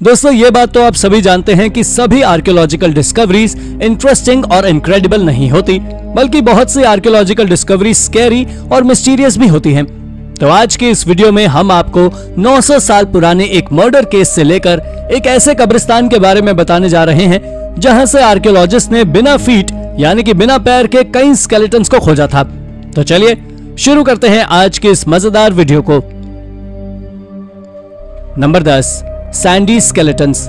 दोस्तों ये बात तो आप सभी जानते हैं कि सभी आर्कियोलॉजिकल डिस्कवरीज इंटरेस्टिंग और इनक्रेडिबल नहीं होती, बल्कि बहुत सी आर्कियोलॉजिकल डिस्कवरीज स्कैरी और मिस्टीरियस भी होती हैं। तो आज के इस वीडियो में हम आपको 900 साल पुराने एक मर्डर केस से लेकर एक ऐसे कब्रिस्तान के बारे में बताने जा रहे हैं जहां से आर्कियोलॉजिस्ट ने बिना फीट यानी कि बिना पैर के कई स्केलेटन्स को खोजा था। तो चलिए शुरू करते हैं आज के इस मजेदार वीडियो को। Number 10, Sandy skeletons.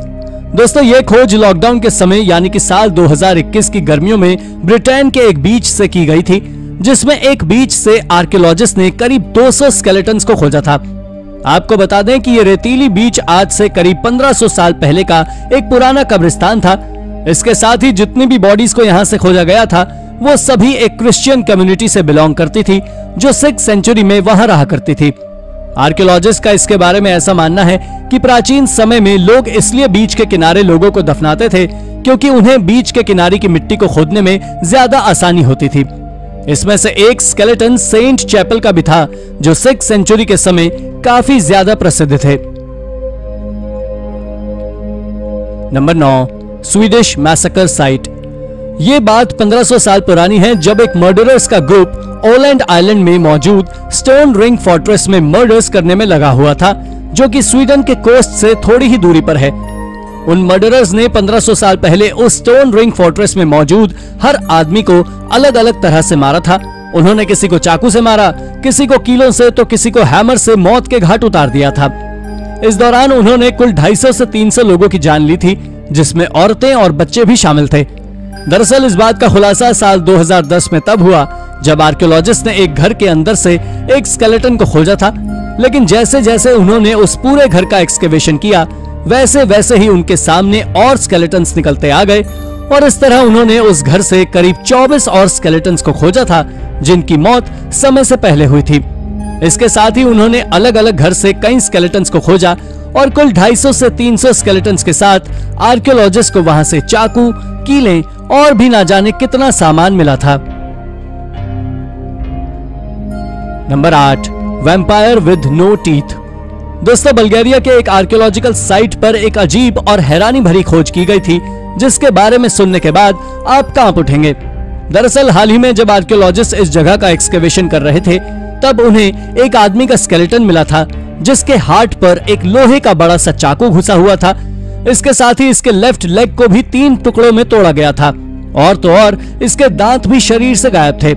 दोस्तों ये खोज लॉकडाउन के समय यानी कि साल 2021 की गर्मियों में ब्रिटेन के एक बीच से की गई थी, जिसमें एक बीच से आर्कियोलॉजिस्ट ने करीब 200 स्केलेटन्स को खोजा था। आपको बता दें कि ये रेतीली बीच आज से करीब 1500 साल पहले का एक पुराना कब्रिस्तान था। इसके साथ ही जितनी भी बॉडीज को यहाँ से खोजा गया था वो सभी एक क्रिश्चियन कम्युनिटी से बिलोंग करती थी जो 6th सेंचुरी में वहां रहा करती थी। आर्कियोलॉजिस्ट का इसके बारे में ऐसा मानना है कि प्राचीन समय में लोग इसलिए बीच के किनारे लोगों को दफनाते थे क्योंकि उन्हें बीच के किनारे की मिट्टी को खोदने में ज्यादा आसानी होती थी। इसमें से एक स्केलेटन सेंट चैपल का भी था जो 6th सेंचुरी के समय काफी ज्यादा प्रसिद्ध थे। Number 9, Swedish massacre site. ये बात 1500 साल पुरानी है जब एक मर्डरर्स का ग्रुप ओलैंड आइलैंड में मौजूद स्टोन रिंग फोर्ट्रेस में मर्डर्स करने में लगा हुआ था, जो कि स्वीडन के कोस्ट से थोड़ी ही दूरी पर है। उन मर्डरर्स ने 1500 साल पहले उस स्टोन रिंग फोर्ट्रेस में मौजूद हर आदमी को अलग अलग तरह से मारा था। उन्होंने किसी को चाकू से मारा, किसी को कीलों से तो किसी को हैमर से मौत के घाट उतार दिया था। इस दौरान उन्होंने कुल 250 से 300 लोगों की जान ली थी, जिसमें औरतें और बच्चे भी शामिल थे। दरअसल इस बात का खुलासा साल 2010 में तब हुआ जब आर्कियोलॉजिस्ट ने एक घर के अंदर से एक स्केलेटन को खोजा था, लेकिन जैसे जैसे उन्होंने उस पूरे घर का एक्सकेवेशन किया वैसे वैसे ही उनके सामने और स्केलेटन्स निकलते आ गए और इस तरह उन्होंने उस घर से करीब 24 और स्केलेटन्स को खोजा था जिनकी मौत समय से पहले हुई थी। इसके साथ ही उन्होंने अलग अलग घर से कई स्केलेटन्स को खोजा और कुल 250 से 300 स्केलेटन्स के साथ आर्कियोलॉजिस्ट को वहां से चाकू, कीलें और भी ना जाने कितना सामान मिला था। Number 8, vampire with no teeth. दोस्तों बल्गेरिया के एक आर्कियोलॉजिकल साइट पर एक अजीब और हैरानी भरी खोज की गई थी जिसके बारे में सुनने के बाद आप कांप उठेंगे। दरअसल हाल ही में जब आर्कियोलॉजिस्ट इस जगह का एक्सकेवेशन कर रहे थे तब उन्हें एक आदमी का स्केलेटन मिला था जिसके हार्ट पर एक लोहे का बड़ा सा चाकू घुसा हुआ था। इसके साथ ही इसके लेफ्ट लेग को भी 3 टुकड़ों में तोड़ा गया था और तो और इसके दांत भी शरीर से गायब थे।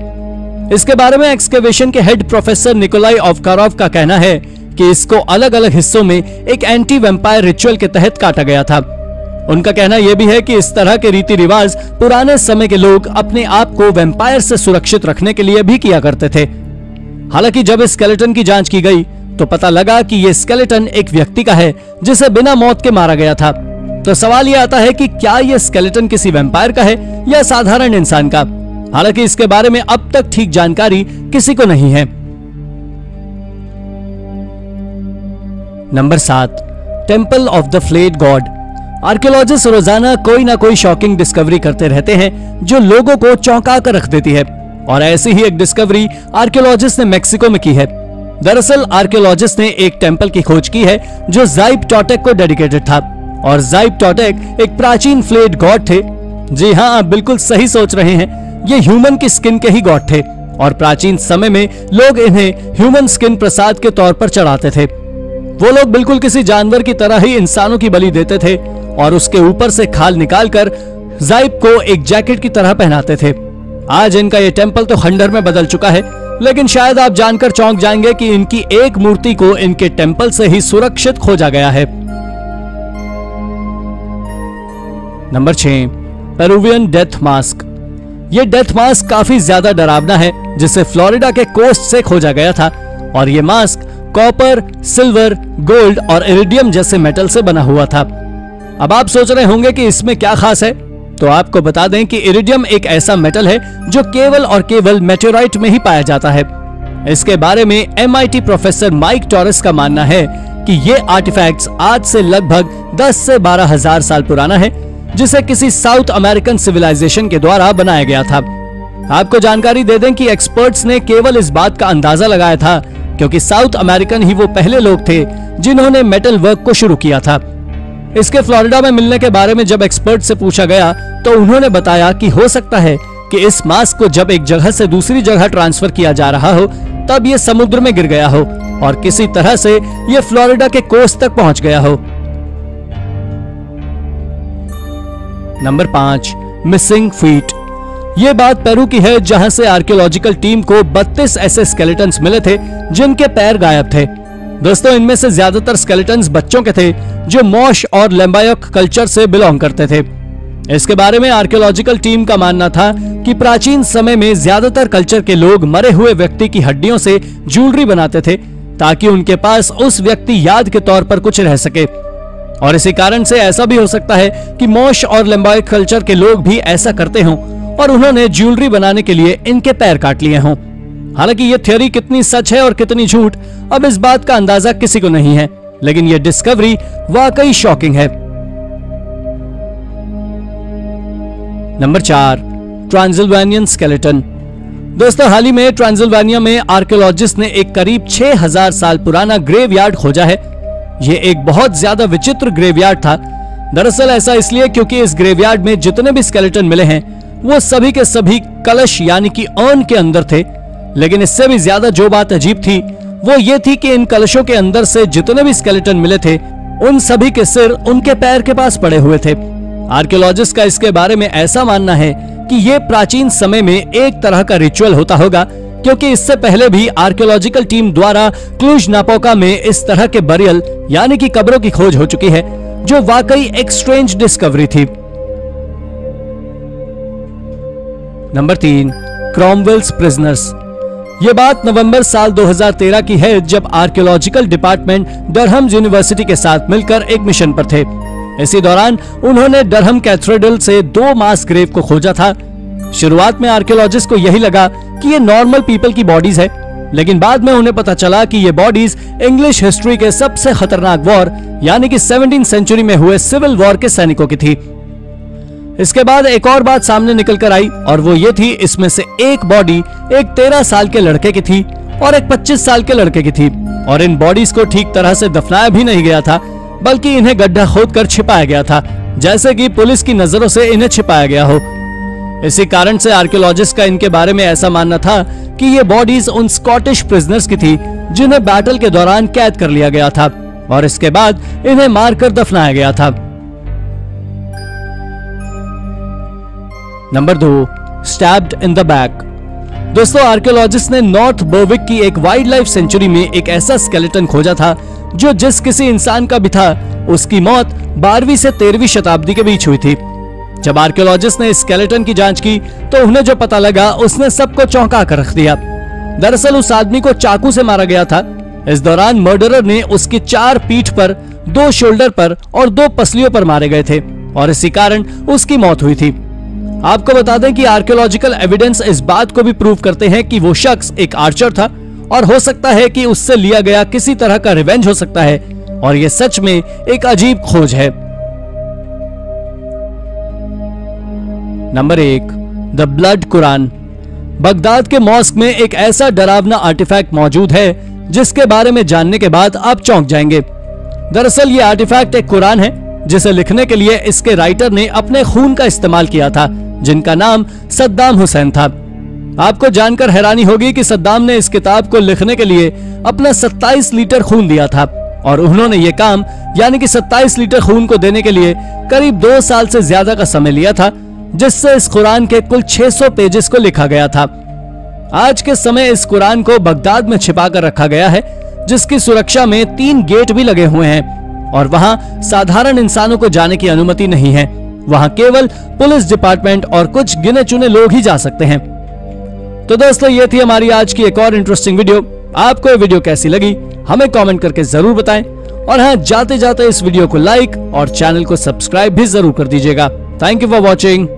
इसके बारे में एक्सकेवेशन के हेड प्रोफेसर निकोलाई ओवकारोव का कहना है कि इसको अलग अलग हिस्सों में एक एंटी वैम्पायर रिचुअल के तहत काटा गया था। उनका कहना यह भी है कि इस तरह के रीति रिवाज पुराने समय के लोग अपने आप को वैम्पायर से सुरक्षित रखने के लिए भी किया करते थे। हालांकि जब इस स्केलेटन की जांच की गई तो पता लगा कि यह स्केलेटन एक व्यक्ति का है जिसे बिना मौत के मारा गया था। तो सवाल यह आता है कि क्या यह स्केलेटन किसी वैम्पायर का है या साधारण इंसान का। हालांकि इसके बारे में अब तक ठीक जानकारी किसी को नहीं है। Number 7, temple of the fled God. Archaeologist रोजाना कोई ना कोई शॉकिंग डिस्कवरी करते रहते हैं जो लोगों को चौंका कर रख देती है और ऐसी ही एक डिस्कवरी आर्कियोलॉजिस्ट ने मेक्सिको में की है। दरअसल आर्कियोलॉजिस्ट ने एक टेम्पल की खोज की है जो ज़ाइप टोटेक को डेडिकेटेड था और ज़ाइप टोटेक एक प्राचीन फ्लेड गॉड थे। जी हाँ, आप बिल्कुल सही सोच रहे हैं, ये ह्यूमन की स्किन के ही गॉड थे और प्राचीन समय में लोग इन्हें ह्यूमन स्किन प्रसाद के तौर पर चढ़ाते थे। वो लोग बिल्कुल किसी जानवर की तरह ही इंसानों की बलि देते थे और उसके ऊपर से खाल निकालकर ज़ाइप को एक जैकेट की तरह पहनाते थे। आज इनका ये टेम्पल तो खंडहर में बदल चुका है, लेकिन शायद आप जानकर चौंक जाएंगे कि इनकी एक मूर्ति को इनके टेम्पल से ही सुरक्षित खोजा गया है। Number 6, Peruvian death mask. ये डेथ मास्क काफी ज्यादा डरावना है जिसे फ्लोरिडा के कोस्ट से खोजा गया था और ये मास्क कॉपर, सिल्वर, गोल्ड और इरिडियम जैसे मेटल से बना हुआ था। अब आप सोच रहे होंगे कि इसमें क्या खास है, तो आपको बता दें कि इरिडियम एक ऐसा मेटल है जो केवल और केवल मेटेओराइट में ही पाया जाता है। इसके बारे में MIT प्रोफेसर माइक टॉरस का मानना है कि ये आर्टिफैक्ट्स आज से लगभग 10 से 12 हजार साल पुराना है, जिसे किसी साउथ अमेरिकन सिविलाइजेशन के द्वारा बनाया गया था। आपको जानकारी दे दें कि एक्सपर्ट्स ने केवल इस बात का अंदाजा लगाया था क्योंकि साउथ अमेरिकन ही वो पहले लोग थे जिन्होंने मेटल वर्क को शुरू किया था। इसके फ्लोरिडा में मिलने के बारे में जब एक्सपर्ट से पूछा गया तो उन्होंने बताया कि हो सकता है कि इस मास्क को जब एक जगह से दूसरी जगह ट्रांसफर किया जा रहा हो तब ये समुद्र में गिर गया हो और किसी तरह से ये फ्लोरिडा के कोस्ट तक पहुंच गया हो। Number 5, missing feet. ये बात पेरू की है, जहां से आर्कियोलॉजिकल टीम को 32 ऐसे स्केलेटन्स मिले थे जिनके पैर गायब थे। दोस्तों, इनमें से ज्यादातर स्केलेटन्स बच्चों के थे जो मॉश और लेम्बायक कल्चर से बिलोंग करते थे। इसके बारे में आर्कियोलॉजिकल टीम का मानना था कि प्राचीन समय में ज्यादातर कल्चर के लोग मरे हुए व्यक्ति की हड्डियों से ज्वेलरी बनाते थे ताकि उनके पास उस व्यक्ति याद के तौर पर कुछ रह सके। और इसी कारण से ऐसा भी हो सकता है कि मॉश और लेम्बायक कल्चर के लोग भी ऐसा करते हों और उन्होंने ज्वेलरी बनाने के लिए इनके पैर काट लिए हों। हालांकि ये थ्योरी कितनी सच है और कितनी झूठ, अब इस बात का अंदाजा किसी को नहीं है, लेकिन ये डिस्कवरी वाकई शॉकिंग है। Number 4, Transylvanian skeleton. दोस्तों, हाल ही में ट्रांसिल्वेनिया में आर्कियोलॉजिस्ट ने एक करीब 6000 साल पुराना ग्रेवयार्ड खोजा है। ये एक बहुत ज्यादा विचित्र ग्रेवयार्ड था। दरअसल ऐसा इसलिए क्योंकि इस ग्रेवयार्ड में जितने भी स्केलेटन मिले हैं वो सभी के सभी कलश यानी कि अर्न के अंदर थे। लेकिन इससे भी ज्यादा जो बात अजीब थी वो ये थी कि इन कलशों के अंदर से जितने भी स्केलेटन मिले थे उन सभी के सिर उनके पैर के पास पड़े हुए थे। आर्कियोलॉजिस्ट का इसके बारे में ऐसा मानना है कि ये प्राचीन समय में एक तरह का रिचुअल होता होगा, क्योंकि इससे पहले भी आर्कियोलॉजिकल टीम द्वारा क्लूज नापोका में इस तरह के बरियल यानी कि कब्रों की खोज हो चुकी है, जो वाकई एक स्ट्रेंज डिस्कवरी थी। Number 3, Cromwell's prisoners. ये बात नवंबर साल 2013 की है, जब आर्कियोलॉजिकल डिपार्टमेंट डरहम यूनिवर्सिटी के साथ मिलकर एक मिशन पर थे। इसी दौरान उन्होंने डरहम कैथेड्रल से 2 मास ग्रेव को खोजा था। शुरुआत में आर्कियोलॉजिस्ट को यही लगा कि ये नॉर्मल पीपल की बॉडीज है, लेकिन बाद में उन्हें पता चला कि ये बॉडीज इंग्लिश हिस्ट्री के सबसे खतरनाक वॉर यानी कि 17वीं सेंचुरी में हुए सिविल वॉर के सैनिकों की थी। इसके बाद एक और बात सामने निकल कर आई और वो ये थी, इसमें से एक बॉडी एक 13 साल के लड़के की थी और एक 25 साल के लड़के की थी, और इन बॉडीज को ठीक तरह से दफनाया भी नहीं गया था, बल्कि इन्हें गड्ढा खोदकर छिपाया गया था, जैसे कि पुलिस की नजरों से इन्हें छिपाया गया हो। इसी कारण से आर्कियोलॉजिस्ट का इनके बारे में ऐसा मानना था कि ये बॉडीज उन स्कॉटिश प्रिजनर्स की थी जिन्हें बैटल के दौरान कैद कर लिया गया था और इसके बाद इन्हें मारकर दफनाया गया था। Number 2, stabbed in the back. दोस्तों, आर्कियोलॉजिस्ट ने नॉर्थ बर्विक की एक वाइल्ड लाइफ सेंचुरी में एक ऐसा स्केलेटन खोजा था जो जिस किसी इंसान का भी था उसकी मौत 12वीं से 13वीं शताब्दी के बीच हुई थी। जब आर्कियोलॉजिस्ट ने इस स्केलेटन की जांच की तो उन्हें जो पता लगा उसने सबको चौंका कर रख दिया। दरअसल उस आदमी को चाकू से मारा गया था। इस दौरान मर्डरर ने उसकी 4 पीठ पर, 2 शोल्डर पर और 2 पसलियों पर मारे गए थे और इसी कारण उसकी मौत हुई थी। आपको बता दें कि आर्कियोलॉजिकल एविडेंस इस बात को भी प्रूव करते हैं कि वो शख्स एक आर्चर था और हो सकता है कि उससे लिया गया किसी तरह का रिवेंज हो सकता है, और ये सच में एक अजीब खोज है। Number 1, the blood Quran. Baghdad के मॉस्क में एक ऐसा डरावना आर्टिफैक्ट मौजूद है जिसके बारे में जानने के बाद आप चौंक जाएंगे। दरअसल ये आर्टिफैक्ट एक कुरान है जिसे लिखने के लिए इसके राइटर ने अपने खून का इस्तेमाल किया था, जिनका नाम सद्दाम हुसैन था। आपको जानकर हैरानी होगी कि सद्दाम ने इस किताब को लिखने के लिए अपना 27 लीटर खून दिया था और उन्होंने ये काम यानी कि 27 लीटर खून को देने के लिए करीब 2 साल से ज्यादा का समय लिया था, जिससे इस कुरान के कुल 600 पेजेस को लिखा गया था। आज के समय इस कुरान को बगदाद में छिपा कर रखा गया है, जिसकी सुरक्षा में 3 गेट भी लगे हुए हैं और वहां साधारण इंसानों को जाने की अनुमति नहीं है। वहां केवल पुलिस डिपार्टमेंट और कुछ गिने चुने लोग ही जा सकते हैं। तो दोस्तों, ये थी हमारी आज की एक और इंटरेस्टिंग वीडियो। आपको ये वीडियो कैसी लगी हमें कमेंट करके जरूर बताएं, और हाँ, जाते जाते इस वीडियो को लाइक और चैनल को सब्सक्राइब भी जरूर कर दीजिएगा। Thank you for watching.